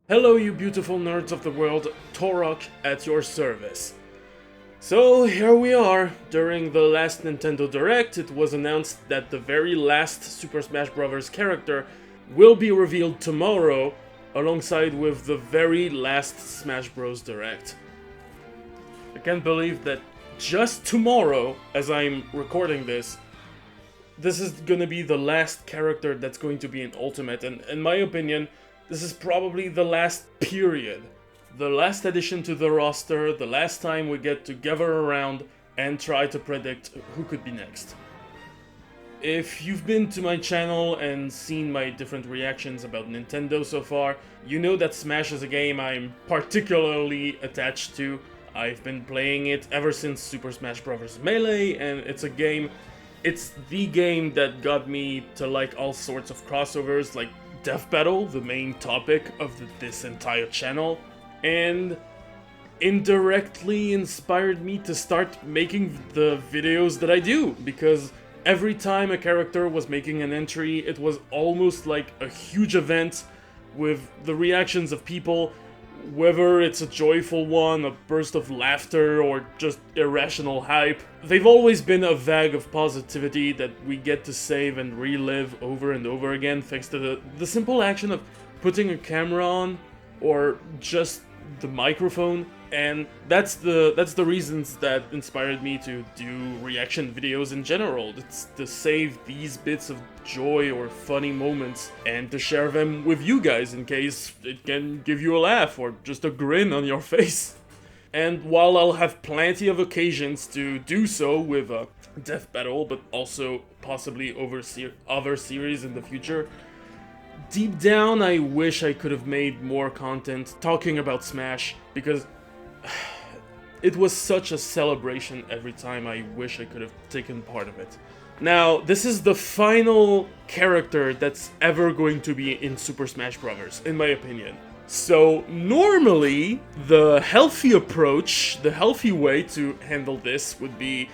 Hello you beautiful nerds of the world, Torok at your service. So here we are. During the last Nintendo Direct, it was announced that the very last Super Smash Bros. Character will be revealed tomorrow, alongside with the very last Smash Bros. Direct. I can't believe that just tomorrow, as I'm recording this is gonna be the last character that's going to be in Ultimate, and in my opinion, this is probably the last period. The last addition to the roster, the last time we get to gather around and try to predict who could be next. If you've been to my channel and seen my different reactions about Nintendo so far, you know that Smash is a game I'm particularly attached to. I've been playing it ever since Super Smash Bros. Melee, and it's the game that got me to like all sorts of crossovers, like Death Battle, the main topic of this entire channel, and indirectly inspired me to start making the videos that I do, because every time a character was making an entry, it was almost like a huge event with the reactions of people, whether it's a joyful one, a burst of laughter, or just irrational hype. They've always been a bag of positivity that we get to save and relive over and over again thanks to the simple action of putting a camera on, or just the microphone. And that's the reasons that inspired me to do reaction videos in general. It's to save these bits of joy or funny moments and to share them with you guys in case it can give you a laugh or just a grin on your face. And while I'll have plenty of occasions to do so with Death Battle, but also possibly other series in the future, deep down I wish I could have made more content talking about Smash, because it was such a celebration every time. I wish I could have taken part of it. Now, this is the final character that's ever going to be in Super Smash Bros., in my opinion. So, normally, the healthy approach, the healthy way to handle this would be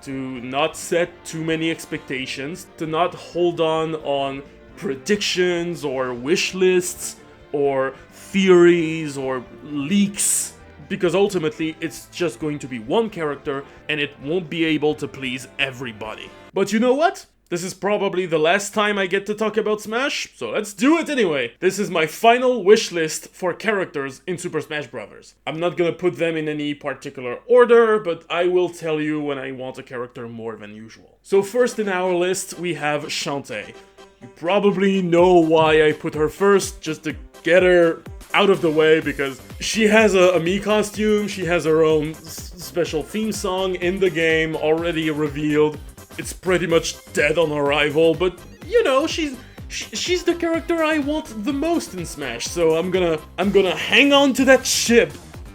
to not set too many expectations, to not hold on predictions or wish lists or theories or leaks, because ultimately it's just going to be one character and it won't be able to please everybody. But you know what? This is probably the last time I get to talk about Smash, so let's do it anyway! This is my final wish list for characters in Super Smash Bros. I'm not gonna put them in any particular order, but I will tell you when I want a character more than usual. So first in our list we have Shantae. You probably know why I put her first, just to get her out of the way, because she has a Mii costume, she has her own special theme song in the game, already revealed. It's pretty much dead on arrival, but you know, she's the character I want the most in Smash, so I'm gonna hang on to that ship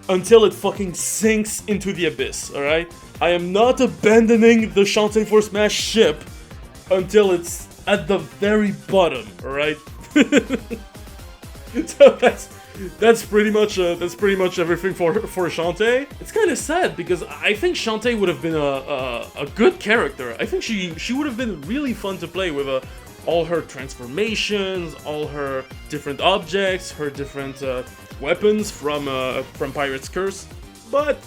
until it fucking sinks into the abyss, alright? I am not abandoning the Shantae for Smash ship until it's at the very bottom, alright? So that's pretty much everything for Shantae. It's kind of sad because I think Shantae would have been a good character. I think she would have been really fun to play with all her transformations, all her different objects, her different weapons from Pirate's Curse. But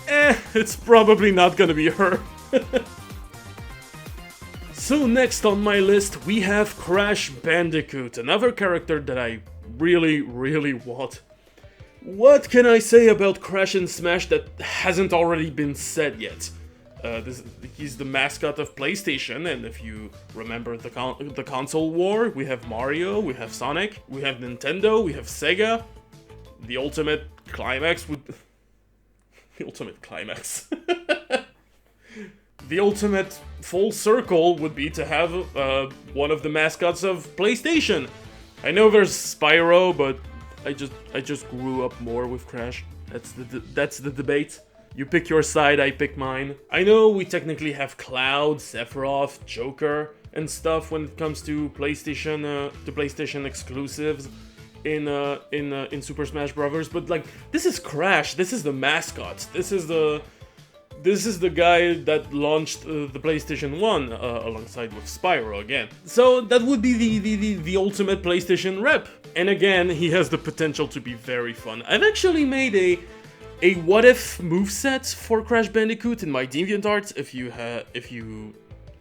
it's probably not gonna be her. So next on my list we have Crash Bandicoot, another character that I really want. What can I say about Crash in Smash that hasn't already been said yet? He's the mascot of PlayStation, and if you remember the console war, we have Mario, we have Sonic, we have Nintendo, we have Sega. The ultimate climax would... The ultimate climax. The ultimate full circle would be to have one of the mascots of PlayStation. I know there's Spyro, but I just grew up more with Crash. That's the debate. You pick your side, I pick mine. I know we technically have Cloud, Sephiroth, Joker, and stuff when it comes to PlayStation exclusives in Super Smash Bros. But like, this is Crash. This is the mascot. This is the this is the guy that launched the PlayStation 1 alongside with Spyro again. So that would be the ultimate PlayStation rep. And again, he has the potential to be very fun. I've actually made a what if moveset for Crash Bandicoot in my DeviantArt.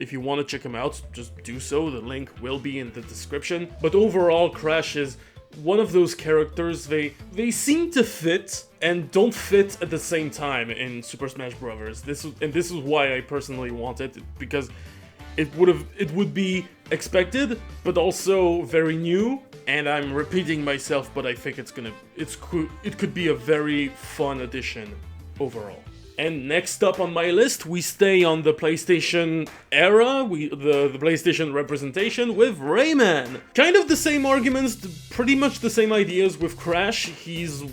If you want to check him out, just do so. The link will be in the description. But overall, Crash is one of those characters, they seem to fit and don't fit at the same time in Super Smash Bros. This is why I personally want it, because it would be expected, but also very new. And I'm repeating myself, but I think it could be a very fun addition overall. And next up on my list, we stay on the PlayStation era, the PlayStation representation with Rayman. Kind of the same arguments, pretty much the same ideas with Crash. He's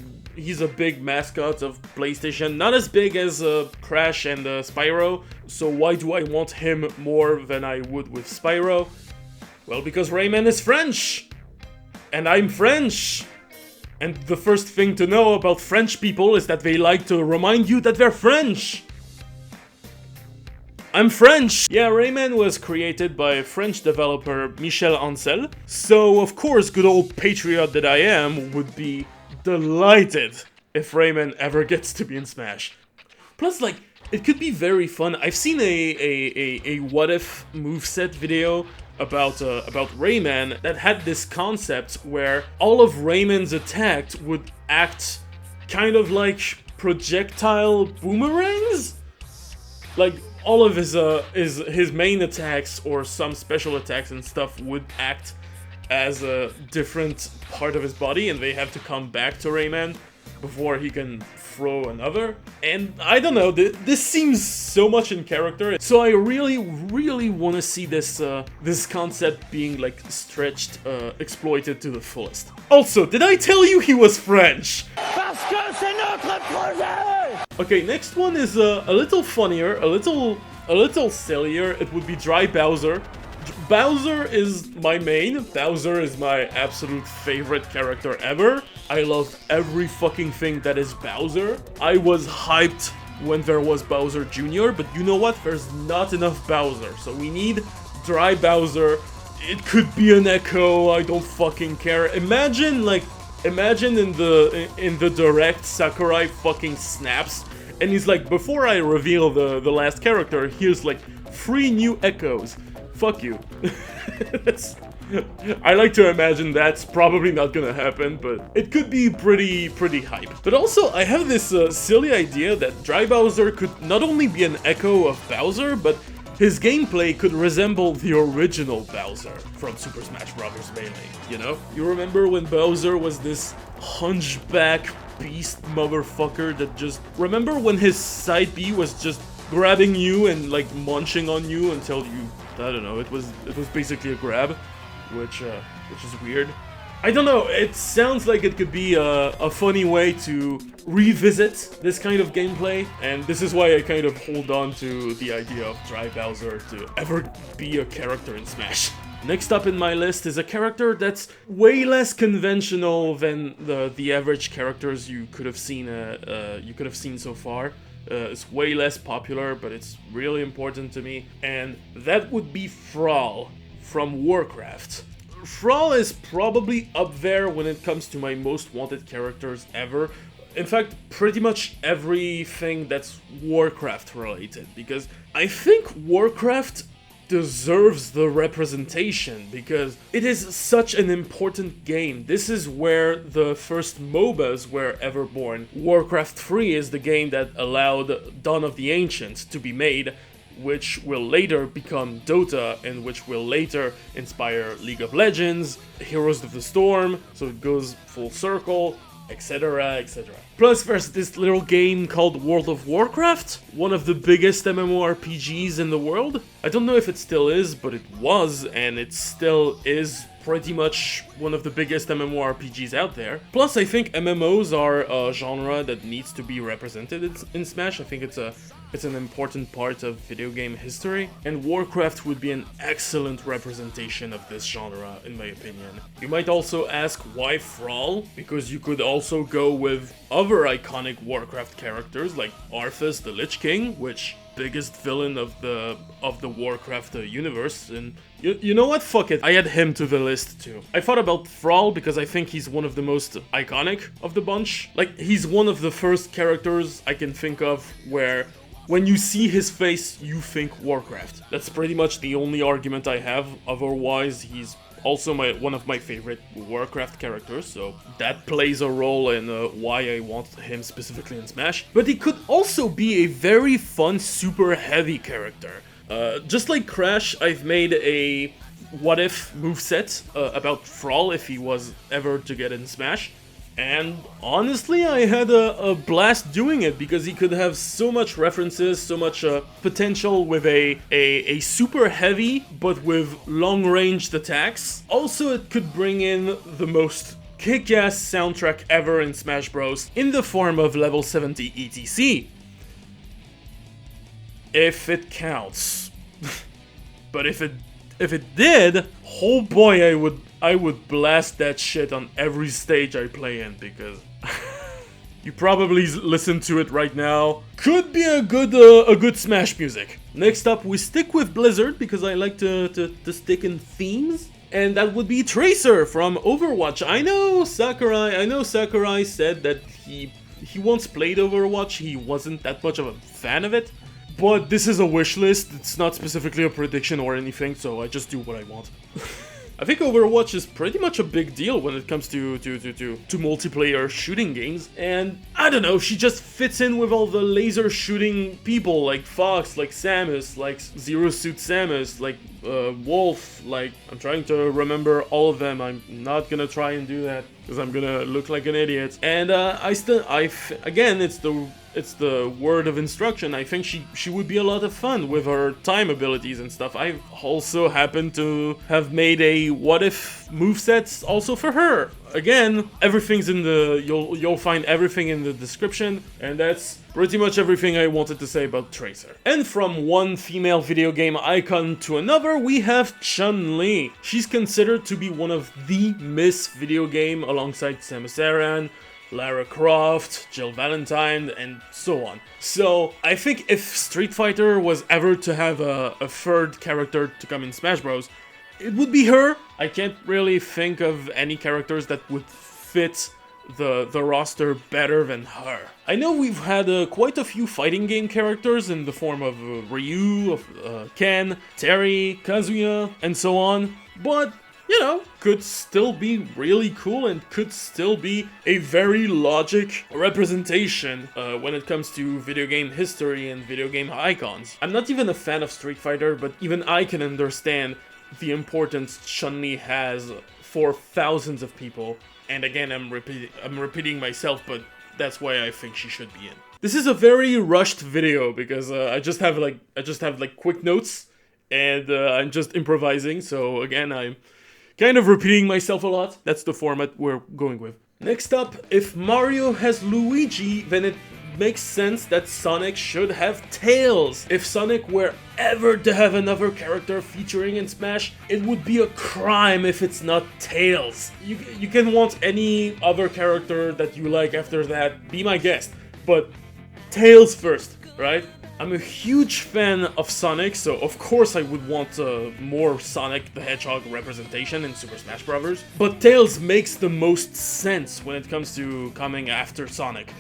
a big mascot of PlayStation, not as big as Crash and Spyro, so why do I want him more than I would with Spyro? Well, because Rayman is French! And I'm French! And the first thing to know about French people is that they like to remind you that they're French! I'm French! Yeah, Rayman was created by French developer Michel Ancel, so of course good old patriot that I am would be delighted if Rayman ever gets to be in Smash. Plus, like, it could be very fun. I've seen a what if moveset video about Rayman that had this concept where all of Rayman's attacks would act kind of like projectile boomerangs? Like, all of his main attacks or some special attacks and stuff would act as a different part of his body, and they have to come back to Rayman before he can throw another. And I don't know, this seems so much in character, so I really want to see this concept being like stretched, exploited to the fullest. Also, did I tell you he was French? Parce que c'est notre projet! Okay, next one is a little funnier, a little sillier. It would be Dry Bowser. Bowser is my main. Bowser is my absolute favorite character ever. I love every fucking thing that is Bowser. I was hyped when there was Bowser Jr., but you know what? There's not enough Bowser, so we need Dry Bowser. It could be an Echo, I don't fucking care. Imagine in the direct, Sakurai fucking snaps, and he's like, before I reveal the last character, here's like 3 new Echoes. Fuck you. I like to imagine that's probably not gonna happen, but it could be pretty hype. But also, I have this silly idea that Dry Bowser could not only be an echo of Bowser, but his gameplay could resemble the original Bowser from Super Smash Bros. Melee, you know? You remember when Bowser was this hunchback beast motherfucker that just... Remember when his side B was just grabbing you and like munching on you until you... I don't know, it was basically a grab, which is weird. I don't know, it sounds like it could be a funny way to revisit this kind of gameplay, and this is why I kind of hold on to the idea of Dry Bowser to ever be a character in Smash. Next up in my list is a character that's way less conventional than the average characters you could have seen so far. It's way less popular, but it's really important to me, and that would be Thrall from Warcraft. Thrall is probably up there when it comes to my most wanted characters ever. In fact, pretty much everything that's Warcraft related, because I think Warcraft deserves the representation because it is such an important game. This is where the first MOBAs were ever born. Warcraft 3 is the game that allowed Dawn of the Ancients to be made, which will later become Dota, and which will later inspire League of Legends, Heroes of the Storm, so it goes full circle, etc, etc. Plus there's this little game called World of Warcraft, one of the biggest MMORPGs in the world. I don't know if it still is, but it was, and it still is pretty much one of the biggest MMORPGs out there. Plus I think MMOs are a genre that needs to be represented in Smash. I think it's a It's an important part of video game history, and Warcraft would be an excellent representation of this genre, in my opinion. You might also ask why Thrall, because you could also go with other iconic Warcraft characters like Arthas the Lich King, which biggest villain of the Warcraft universe, and you know what? Fuck it. I add him to the list too. I thought about Thrall because I think he's one of the most iconic of the bunch. Like, he's one of the first characters I can think of where when you see his face, you think Warcraft. That's pretty much the only argument I have. Otherwise, he's also one of my favorite Warcraft characters, so that plays a role in why I want him specifically in Smash. But he could also be a very fun, super heavy character. Just like Crash, I've made a what-if moveset about Thrall if he was ever to get in Smash. And honestly, I had a blast doing it because he could have so much references, so much potential with a super heavy but with long-ranged attacks. Also, it could bring in the most kick-ass soundtrack ever in Smash Bros. In the form of level 70 ETC. If it counts. But if it did, oh boy, I would blast that shit on every stage I play in, because you probably listen to it right now. Could be a good Smash music. Next up, we stick with Blizzard because I like to stick in themes. And that would be Tracer from Overwatch. I know Sakurai said that he once played Overwatch. He wasn't that much of a fan of it. But this is a wish list. It's not specifically a prediction or anything, so I just do what I want. I think Overwatch is pretty much a big deal when it comes to multiplayer shooting games, and I don't know, she just fits in with all the laser shooting people like Fox, like Samus, like Zero Suit Samus, like Wolf, like, I'm trying to remember all of them. I'm not gonna try and do that because I'm gonna look like an idiot. And again, it's the word of instruction. I think she would be a lot of fun with her time abilities and stuff. I also happen to have made a what if moveset also for her. Again, everything's in the you'll find everything in the description, and that's pretty much everything I wanted to say about Tracer. And from one female video game icon to another, we have Chun-li. She's considered to be one of the Miss video game alongside Samus Aran, Lara Croft, Jill Valentine, and so on. So, I think if Street Fighter was ever to have a third character to come in Smash Bros., it would be her. I can't really think of any characters that would fit the roster better than her. I know we've had quite a few fighting game characters in the form of Ryu, Ken, Terry, Kazuya, and so on, but you know, could still be really cool and could still be a very logic representation when it comes to video game history and video game icons. I'm not even a fan of Street Fighter, but even I can understand the importance Chun-li has for thousands of people. And again, I'm repeating myself, but that's why I think she should be in. This is a very rushed video because I just have quick notes and I'm just improvising. So again, I'm kind of repeating myself a lot. That's the format we're going with. Next up, if Mario has Luigi, then it makes sense that Sonic should have Tails. If Sonic were ever to have another character featuring in Smash, it would be a crime if it's not Tails. You can want any other character that you like after that, be my guest, but Tails first, right? I'm a huge fan of Sonic, so of course I would want more Sonic the Hedgehog representation in Super Smash Bros. But Tails makes the most sense when it comes to coming after Sonic.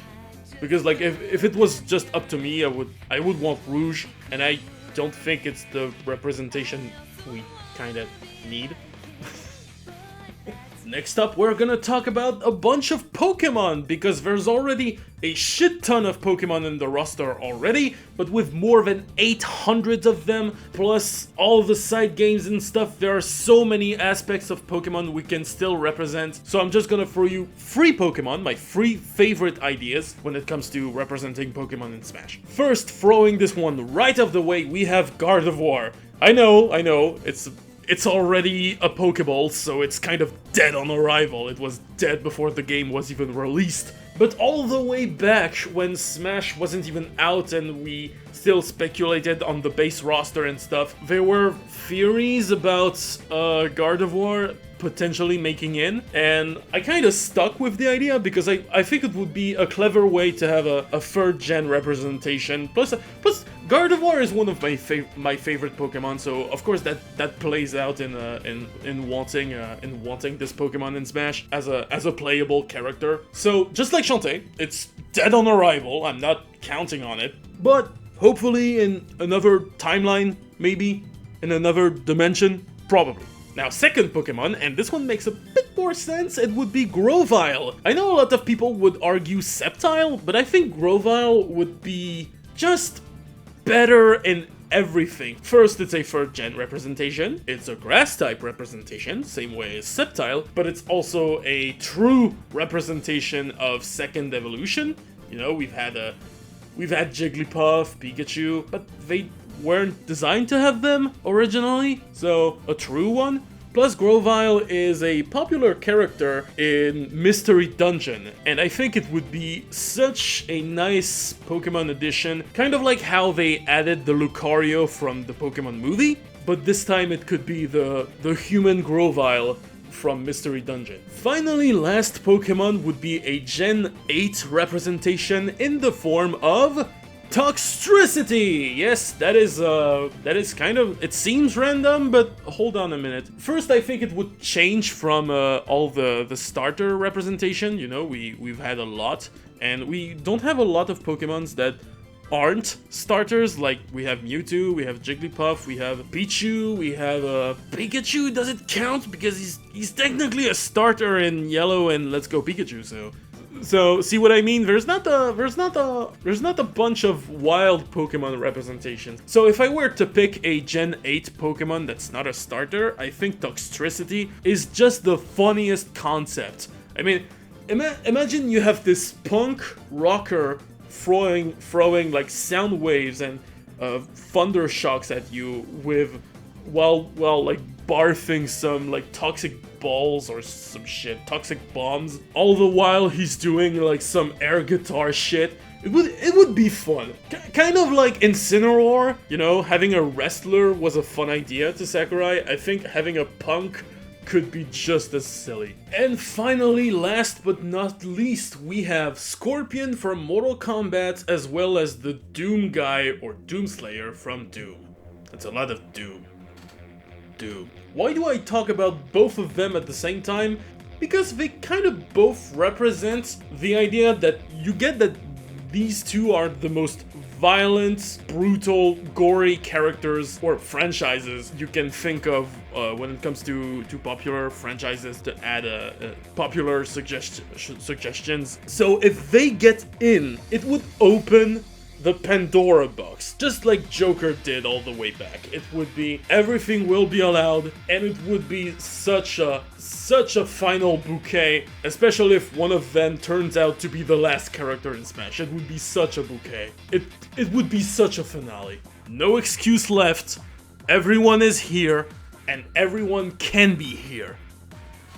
Because like if it was just up to me, I would want Rouge, and I don't think it's the representation we kinda need. Next up, we're gonna talk about a bunch of Pokemon, because there's already a shit ton of Pokemon in the roster already, but with more than 800 of them, plus all the side games and stuff, there are so many aspects of Pokemon we can still represent. So I'm just gonna throw you 3 Pokemon, my 3 favorite ideas when it comes to representing Pokemon in Smash. First, throwing this one right off the way, we have Gardevoir. I know, it's already a Pokeball, so it's kind of dead on arrival. It was dead before the game was even released. But all the way back when Smash wasn't even out and we still speculated on the base roster and stuff, there were theories about Gardevoir potentially making in, and I kind of stuck with the idea because I think it would be a clever way to have a third gen representation. Plus Gardevoir is one of my favorite Pokemon, so of course that plays out in wanting this Pokemon in Smash as a playable character. So just like Shantae, it's dead on arrival. I'm not counting on it, but hopefully in another timeline, maybe in another dimension, probably. Now, second Pokemon, and this one makes a bit more sense, it would be Grovyle. I know a lot of people would argue Sceptile, but I think Grovyle would be just better in everything. First, it's a third gen representation, it's a grass type representation, same way as Sceptile, but it's also a true representation of second evolution. You know, we've had Jigglypuff, Pikachu, but they weren't designed to have them originally, so a true one. Plus, Grovyle is a popular character in Mystery Dungeon, and I think it would be such a nice Pokemon addition, kind of like how they added the Lucario from the Pokemon movie, but this time it could be the human Grovyle from Mystery Dungeon. Finally, last Pokemon would be a Gen 8 representation in the form of Toxtricity! Yes, that is kind of, it seems random, but hold on a minute. First, I think it would change from all the starter representation. You know, we've had a lot, and we don't have a lot of Pokemons that aren't starters. Like, we have Mewtwo, we have Jigglypuff, we have Pichu, we have Pikachu. Does it count? Because he's technically a starter in Yellow and Let's Go Pikachu, So see what I mean? There's not a bunch of wild Pokemon representations. So if I were to pick a Gen 8 Pokemon that's not a starter, I think Toxtricity is just the funniest concept. I mean, imagine you have this punk rocker throwing like sound waves and thunder shocks at you with while like barfing some like toxic balls or some shit, toxic bombs, all the while he's doing like some air guitar shit. It would be fun. Kind of like Incineroar, you know, having a wrestler was a fun idea to Sakurai. I think having a punk could be just as silly. And finally, last but not least, we have Scorpion from Mortal Kombat, as well as the Doom guy or Doomslayer from Doom. That's a lot of Doom. Why do I talk about both of them at the same time? Because they kind of both represent the idea that you get that these two are the most violent, brutal, gory characters or franchises you can think of when it comes to popular franchises to add popular suggestions. So if they get in, it would open the Pandora box, just like Joker did all the way back. It would be everything will be allowed, and it would be such a final bouquet, especially if one of them turns out to be the last character in Smash. It would be such a bouquet. It would be such a finale. No excuse left. Everyone is here, and everyone can be here.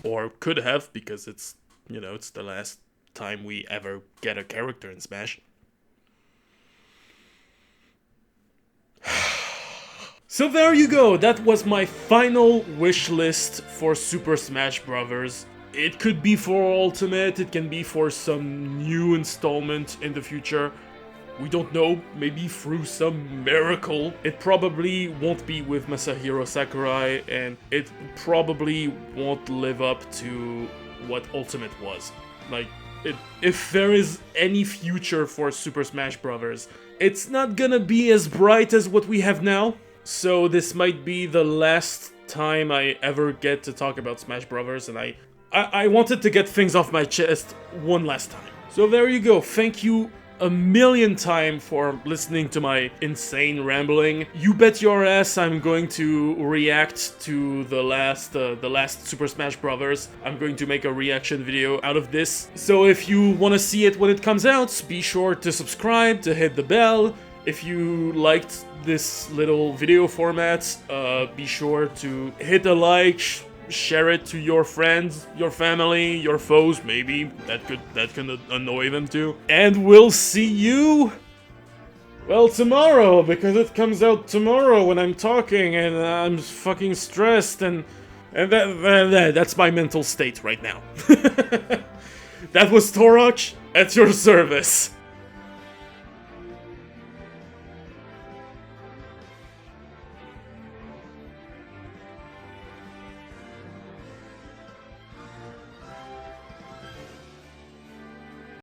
Or could have, because it's, you know, it's the last time we ever get a character in Smash. So there you go, that was my final wish list for Super Smash Bros. It could be for Ultimate, it can be for some new installment in the future. We don't know, maybe through some miracle. It probably won't be with Masahiro Sakurai, and it probably won't live up to what Ultimate was. Like, if there is any future for Super Smash Bros., it's not gonna be as bright as what we have now. So this might be the last time I ever get to talk about Smash Bros. And I wanted to get things off my chest one last time. So there you go. Thank you a million times for listening to my insane rambling. You bet your ass I'm going to react to the last Super Smash Bros. I'm going to make a reaction video out of this. So if you want to see it when it comes out, be sure to subscribe, to hit the bell. If you liked this little video format, be sure to hit a like, share it to your friends, your family, your foes, maybe. That can annoy them too. And we'll see you, well, tomorrow, because it comes out tomorrow when I'm talking, and I'm fucking stressed, and that's my mental state right now. That was Torok at your service.